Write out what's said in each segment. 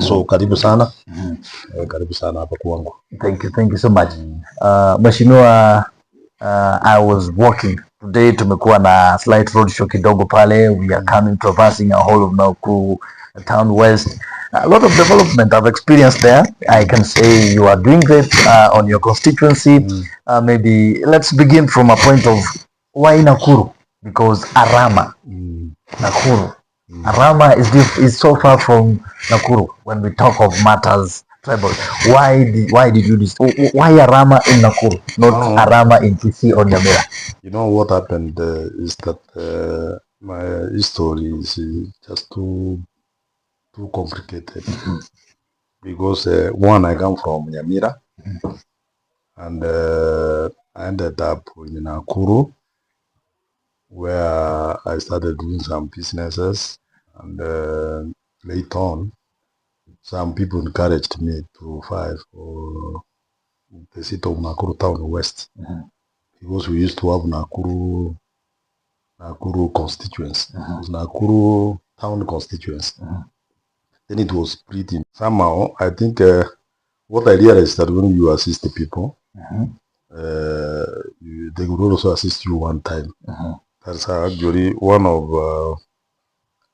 So karibu sana. Karibu sana hapa kwangu. Thank you so much. Mheshimiwa, I was walking today, tumekuwa na slight road show kidogo pale. We are coming traversing a whole of Nakuru town west. A lot of development I've experienced there. I can say you are doing great on your constituency. Maybe let's begin from a point of why Nakuru? Because Arama, Nakuru. Arama is so far from Nakuru when we talk of matters tribal. Why did you why Arama in Nakuru, not Arama in PC or Nyamira? You know what happened is that my history is just too complicated. Because one, I come from Nyamira, and I ended up in Nakuru, where I started doing some businesses, and later on, some people encouraged me to fight for the seat of Nakuru Town West, because we used to have Nakuru Constituency, Nakuru Town Constituency. Then it was split in. Somehow, I think what I realized is that when you assist the people, they could also assist you one time. That's actually one of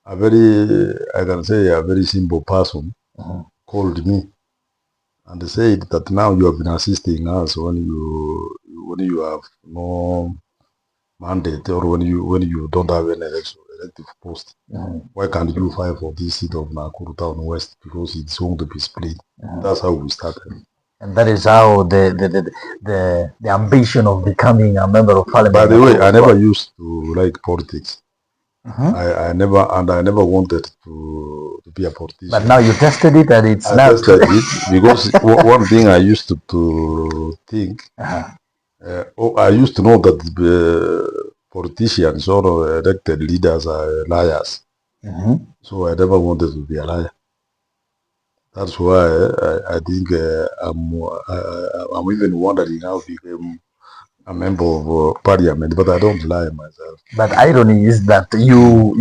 a very simple person called me and said that now you have been assisting us when you have no mandate, or when you don't have an elective post. Why can't you fight for this seat of Nakuru Town West, because it's going to be split? That's how we started. And that is how the ambition of becoming a member of parliament. By the way, I never used to like politics. I never wanted to be a politician. But now you tested it, and it's I tested it because one thing I used to think. I used to know that politicians or elected leaders are liars. So I never wanted to be a liar. That's why I think I'm even wondering how I became a member of parliament, but I don't lie myself. But irony is that you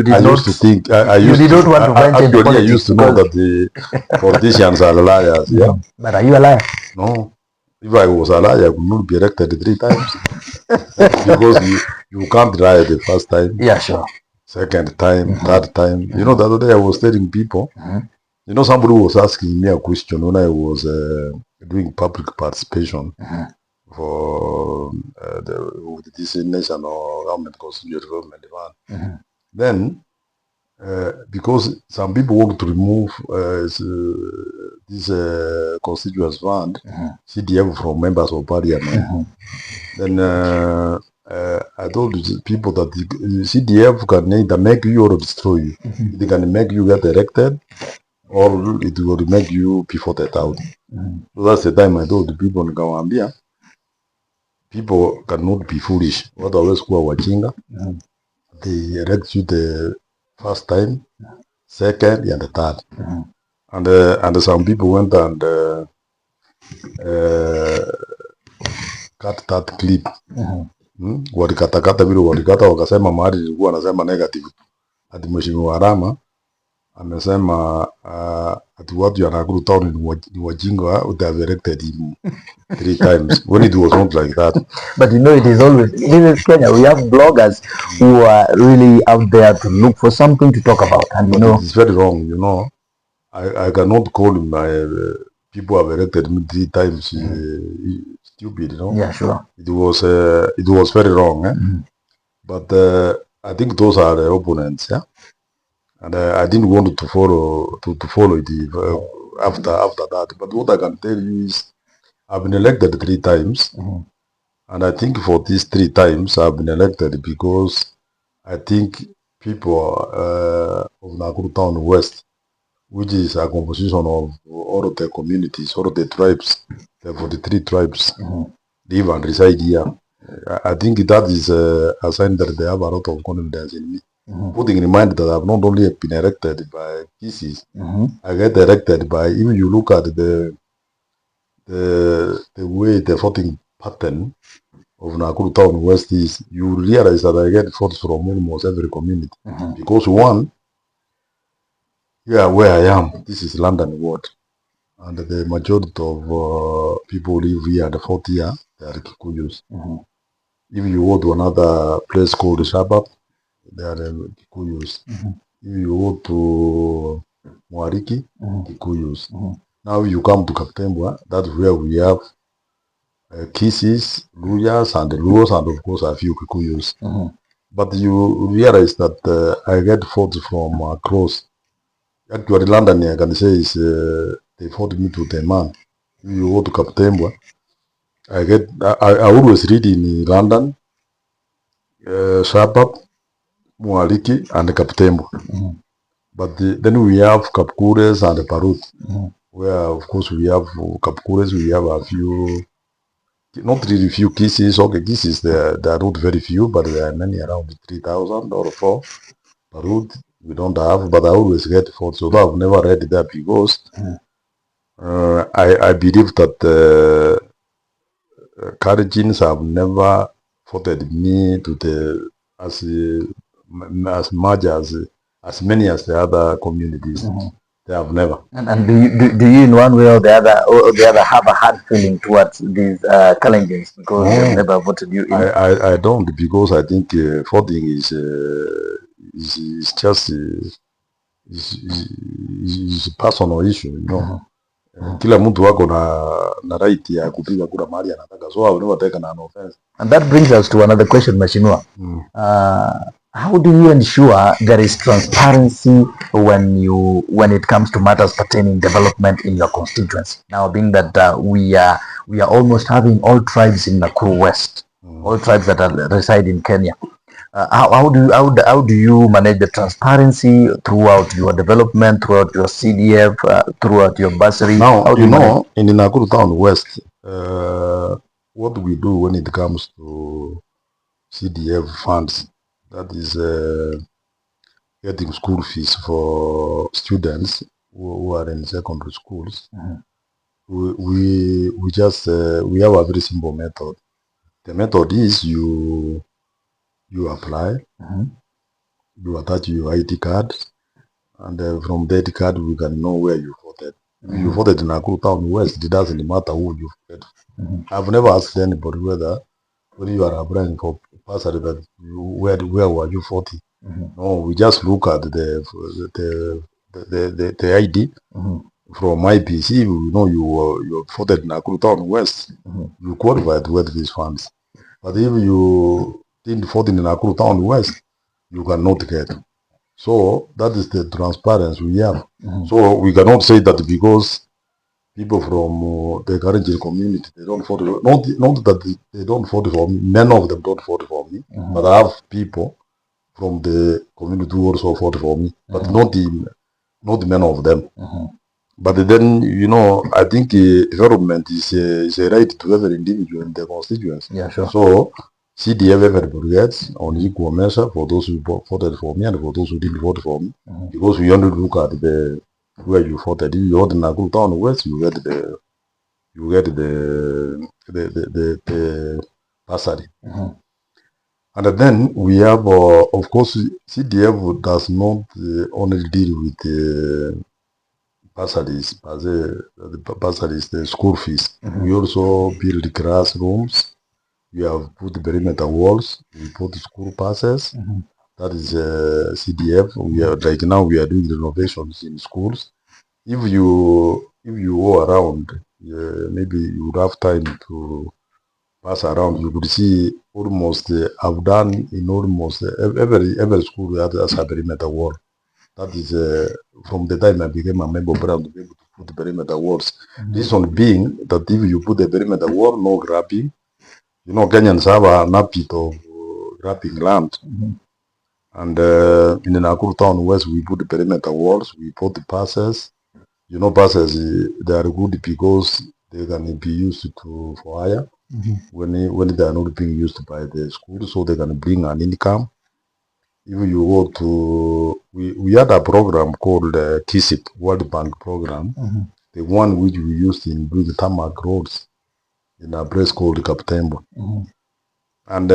did I not. Used to think you did not want to venture into politics. I used to know that the politicians are liars. Yeah. But are you a liar? No. If I was a liar, I would not be elected 3 times. Because you can't lie the first time. Yeah, sure. Second time, third time. You know, the other day I was telling people, you know, somebody was asking me a question when I was doing public participation for this national government constituency development fund. Then, because some people want to remove this constituency fund, CDF, from members of parliament, then I told people that the CDF can either make you or destroy you. They can make you get elected, or it will make you be voted out. So that's the time I told the people in Kawambia, people cannot be foolish. What always go wachinga. They elect you the first time, second, and the third. And some people went and cut that clip. Walikatakata vile walikata, wakasema mahali ilikuwa anasema negative. Ati Mheshimiwa Arama amesema ati watu ya Nakuru Town ni wajinga, they have elected him 3 times, when it was not like that. But you know, it is always, this is Kenya, we have bloggers who are really out there to look for something to talk about, and you know, it's very wrong. You know, I cannot call my people have elected me 3 times stupid. You know. Yeah, sure. It was very wrong. But I think those are the opponents. Yeah. And I didn't want to follow it after that. But what I can tell you is, I've been elected 3 times, and I think for these 3 times I've been elected because I think people of Nakuru Town West, which is a composition of all of the communities, all of the tribes, the 43 tribes, live and reside here. I think that is a sign that they have a lot of confidence in me. Putting in mind that I've not only been elected by PCs, I get elected by, if you look at the way the voting pattern of Nakuru Town West is, you realize that I get votes from almost every community. Because one, here where I am, this is London ward. And the majority of people live here at the 40 year, they are Kikuyus. If you go to another place called Shabab, they are Kikuyus. If you go to Mwariki, Kikuyus. Now you come to Kaptembwa, that's where we have Kisis, Luyas, and the Luos, and of course a few Kikuyus. But you realize that I get votes from across. Actually, London, I can say, is they vote me to the man. If you go to Kaptembwa, I always read in London, Shabab, Mwaliki, and Kaptembwa. But then we have Kapkures and Parut, where of course we have Kapkures, we have a few, not really few cases. Okay, cases they are not very few, but there are many around 3,000 or 4. Parut we don't have, but I always get votes. Although I've never read that because I believe that Kalenjins have never voted me to the as much as many as the other communities. They have never. And do you in one way or the other have a hard feeling towards these Kalenjins because they've never voted you in? I don't, because I think voting is just is a personal issue, you know. Kila mtu wako na right ya kupiga kura mahali anataka, so I will never take an offense. And that brings us to another question, Mheshimiwa. How do you ensure there is transparency when it comes to matters pertaining development in your constituency? Now, being that we are almost having all tribes in Nakuru West, all tribes that reside in Kenya. How do you manage the transparency throughout your development, throughout your CDF, throughout your bursary? Now, you know, in the Nakuru Town West, what we do when it comes to CDF funds, that is getting school fees for students who are in secondary schools. We just we have a very simple method. The method is you apply, you attach your ID card, and from the ID card we can know where you voted. If you voted in Nakuru Town West, it doesn't matter who you voted. I've never asked anybody whether when you are applying for bursary that where were you voting. No, we just look at the ID from IPC. We know you voted in Nakuru Town West. You qualified to get these funds. But if you didn't vote in Nakuru Town West, you cannot get. So that is the transparency we have. So we cannot say that because people from the Kalenjin community, they don't vote. Not that they don't vote for me. Many of them don't vote for me. But I have people from the community who also vote for me. But not many of them. But then, you know, I think development is a right to every individual in the constituency. Yeah, sure. So CDF everybody gets on equal measure for those who voted for me and for those who didn't vote for me. Because we only look at the where you voted. If you voted in Nakuru Town West, you get the bursary. And then we have, of course, CDF does not only deal with bursaries, the school fees. We also build classrooms. We have put perimeter walls. We put school passes. That is CDF. We are right now. We are doing renovations in schools. If you go around, maybe you would have time to pass around. You could see almost. I've done in almost every school that has a perimeter wall. That is from the time I became a member of Brown to be able to put the perimeter walls. Reason being that if you put the perimeter wall, no grabbing. You know, Kenyans have an habit of grabbing land. And in the Nakuru Town West, we put the perimeter walls, we put the passes. You know, passes, they are good because they can be used for hire when they are not being used by the school, so they can bring an income. If you go to, we had a program called KISIP, World Bank program, the one which we used in doing tarmac roads in a place called Kaptembo. And,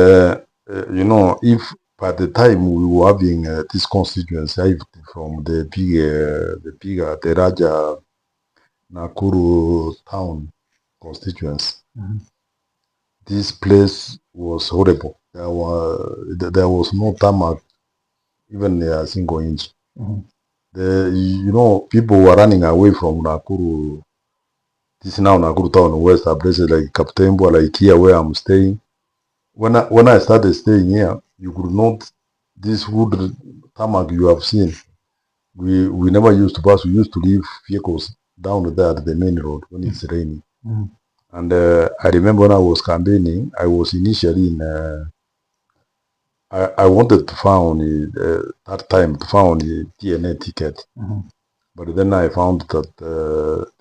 you know, if by the time we were having this constituency from the bigger, the Raja Nakuru town constituency, this place was horrible. There was no tarmac, even a single inch. People were running away from Nakuru. This now Nakuru town west are places like Kaptembo, like here where I'm staying. When I started staying here, you could not this wood tarmac you have seen. We never used to pass. We used to leave vehicles down there at the main road when it's raining. And I remember when I was campaigning, I was initially in. I wanted to found that time to found the DNA ticket, but then I found that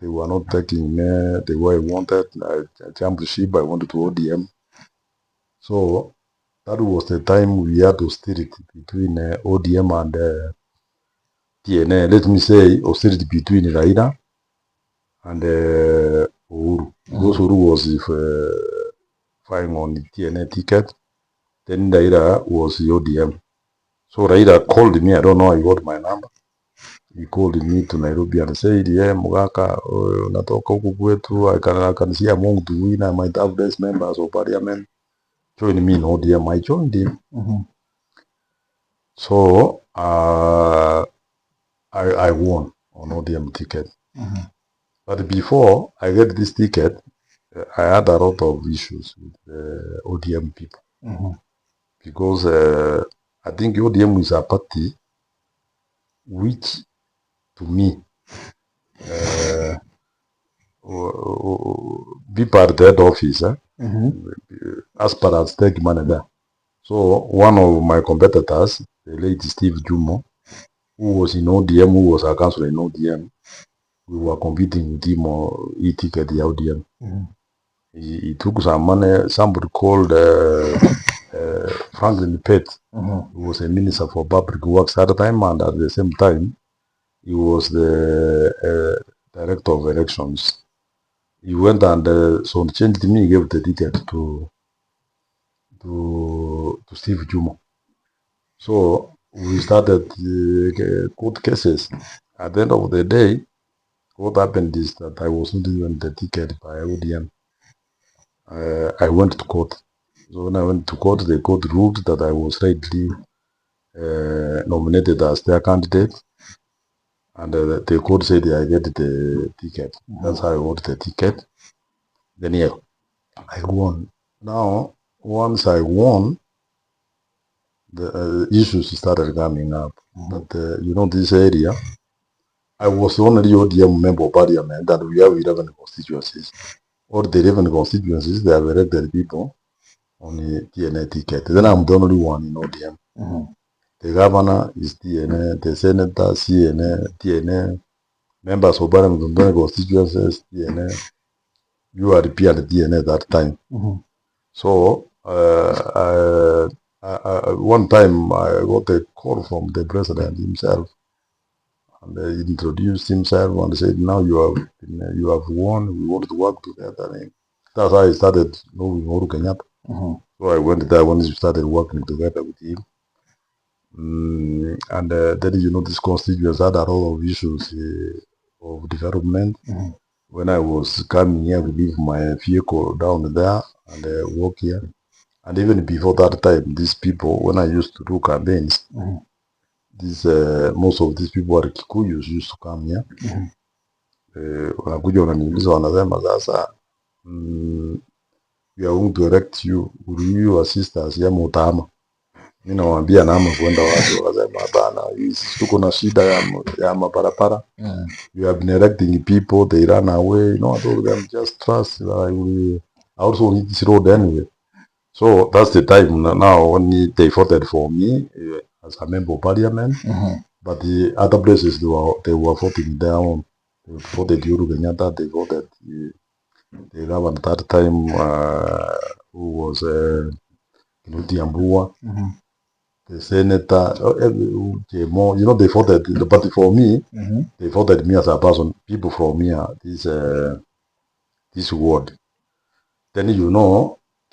they were not taking me the way I wanted. I jumped ship. I wanted to ODM. So that was the time we had austerity between ODM and TNA. Let me say austerity between Raila and Uhuru. Because Uhuru was fighting on the TNA ticket. Then Raila was the ODM. So Raila called me. I don't know. He got my number. He called me to Nairobi and said, "Yeah, Mugaka, natoka huku kwetu. I can see among the winner. I might have best members of parliament. Join me in ODM." I joined him. So I won on ODM ticket. But before I get this ticket, I had a lot of issues with ODM people. Because I think ODM is a party which, to me, people at the head office, as per at stake money there. So one of my competitors, the late Steve Jumo, who was in ODM, who was a councillor in ODM, we were competing with him or he ticket the ODM. He took some money. Somebody called Franklin Pett, who was a minister for public works at the time, and at the same time, he was the director of elections. He went and so changed me, gave the ticket to Steve Jumo. So we started court cases. At the end of the day, what happened is that I was not given the ticket by ODM. I went to court. So when I went to court, the court ruled that I was rightly nominated as their candidate. And the court said I get the ticket. That's how I got the ticket. Then yeah, I won. Now, once I won, the issues started coming up. But this area, I was the only ODM member of parliament, and we have 11 constituencies. All the 11 constituencies, they have elected people on the TNA ticket. Then I'm the only one in ODM. The governor is TNA, the senator, CNA, TNA, members of parliament on the constituencies, TNA, URP and TNA at that time. So, one time I got a call from the president himself, and he introduced himself and said, "Now you have won. We want to work together." And that's how I started knowing Uhuru Kenyatta. So I went there when we started working together with him. And then this constituency had a lot of issues of development. When I was coming here, we leave my vehicle down there and walk here. And even before that time, these people, when I used to do campaigns, most of these people are Kikuyus used to come here. Wanakuja wananiuliza, wanasema sasa, we are going to elect you, will you assist us ya mutahama? Mimi nawaambia naama kwenda wapi? Wakasema hapana, tuko na shida ya mabarabara. You have been electing people, they run away. I told them, just trust that I also need this road anyway. So that's the time now when they voted for me as a member of parliament. But the other places they were voting their own. They voted Uhuru Kenyatta. They voted the governor at that time who was Tiambua. The senator, they voted. But for me, they voted me as a person. People from here, this ward. Then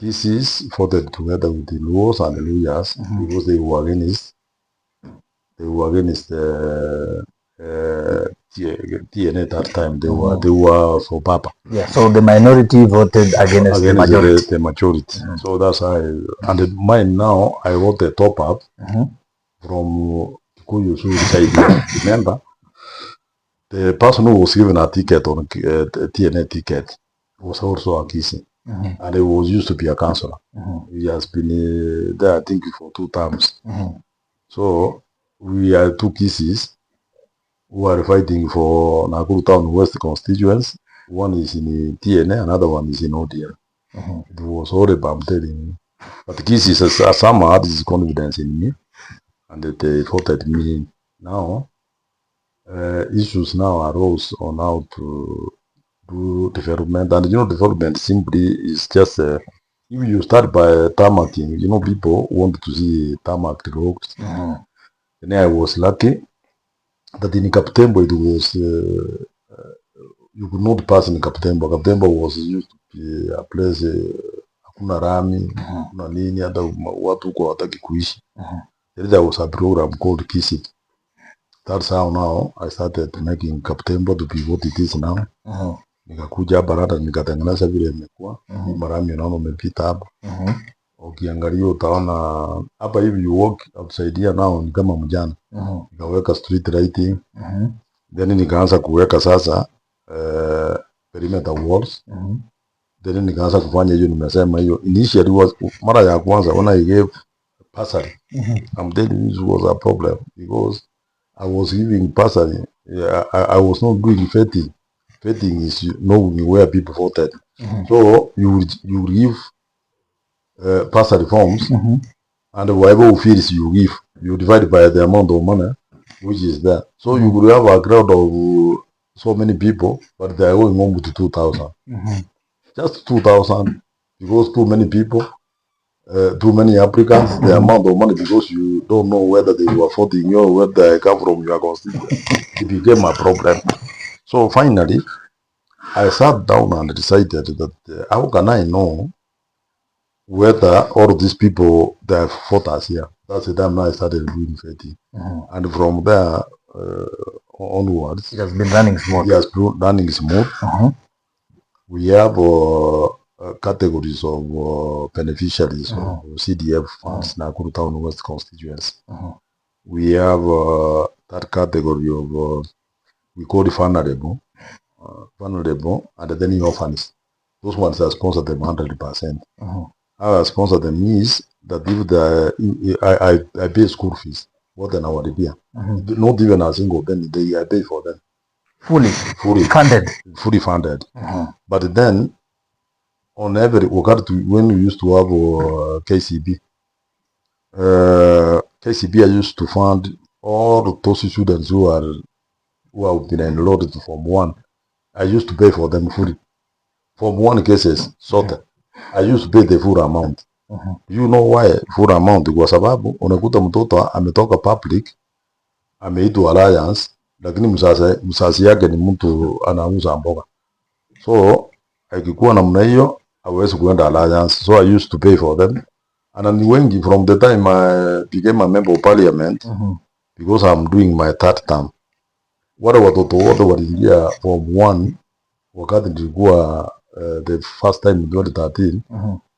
Kisses fought together with the Luos and the Luyas because they were against TNA at that time. They were for Papa. Yeah. So the minority voted against the majority. The majority. So that's how. And mine now, I wrote the top up from Kikuyu Side. Remember, the person who was given a ticket on TNA ticket was also a Kisi. And he was used to be a councillor. He has been there, I think, for 2 terms. So we are 2 Kisis who are fighting for Nakuru Town West constituency. One is in TNA, another one is in ODM. It was horrible, I'm telling you. But Kisis, some had his confidence in me, and they voted me. Now, issues now arose on how to do development, and development simply is just if you start by tarmacking, people want to see tarmac roads. And I was lucky that in Kaptembo it was you could not pass in Kaptembo. Kaptembo was used to be a place hakuna rami, hakuna nini, hata watu huko hawataki kuishi. There was a program called Kisit. That's how now I started making Kaptembo to be what it is now. Nikakuja hapa hata nikatengeneza vile imekuwa. Marami unaona umepita hapa. Ukiangalia utaona hapa hivi you walk outside here now ni kama mjana. Nikaweka street lighting. Then nikaanza kuweka sasa perimeter walls. Then nikaanza kufanya hiyo nimesema hiyo. Initially was mara ya kwanza when I gave bursary. I'm telling you this was a problem because I was giving bursary. I was not doing vetting. Vetting is knowing where people voted. So you give bursary forms, and whatever fees you give, you divide by the amount of money which is there. So you could have a crowd of so many people, but they are going home with 2,000. Just 2,000 because too many people, too many applicants, the amount of money because you don't know whether they were voting you or whether they come from your constituency. It became a problem. So finally, I sat down and decided that how can I know whether all of these people that fought us here. That's the time I started doing vetting. And from there onwards, it has been running smooth. It has been running smooth. We have categories of beneficiaries of CDF funds, Nakuru Town West constituency. We have that category of we call it vulnerable, and then the orphans. Those ones are sponsored them 100%. How I sponsor them is that if I pay school fees more than our year, not even a single penny, I pay for them. Fully funded. But then on every when we used to have KCB, I used to fund all those students who have been enrolled to Form 1. I used to pay for them fully. Form 1 cases sorted. I used to pay the full amount. You know why full amount? Kwa sababu unakuta mtoto ametoka public, ameitwa alliance, lakini mzazi yake ni mtu anauza mboga. So akikuwa namna hiyo hawezi kuenda alliance. So I used to pay for them. And ni wengi from the time I became a member of parliament, because I'm doing my 3rd term. Wale watoto wote waliingia Form 1 wakati nilikuwa the first time in 2013,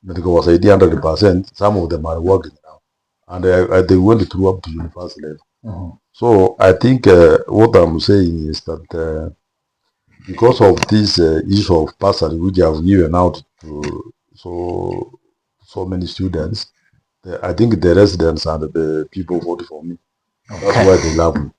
na nikawasaidia 100%. Some of them are working now, and they went through up to university level. So I think what I'm saying is that because of this issue of bursary which I have given out to so many students, I think the residents and the people voted for me. That's why they love me.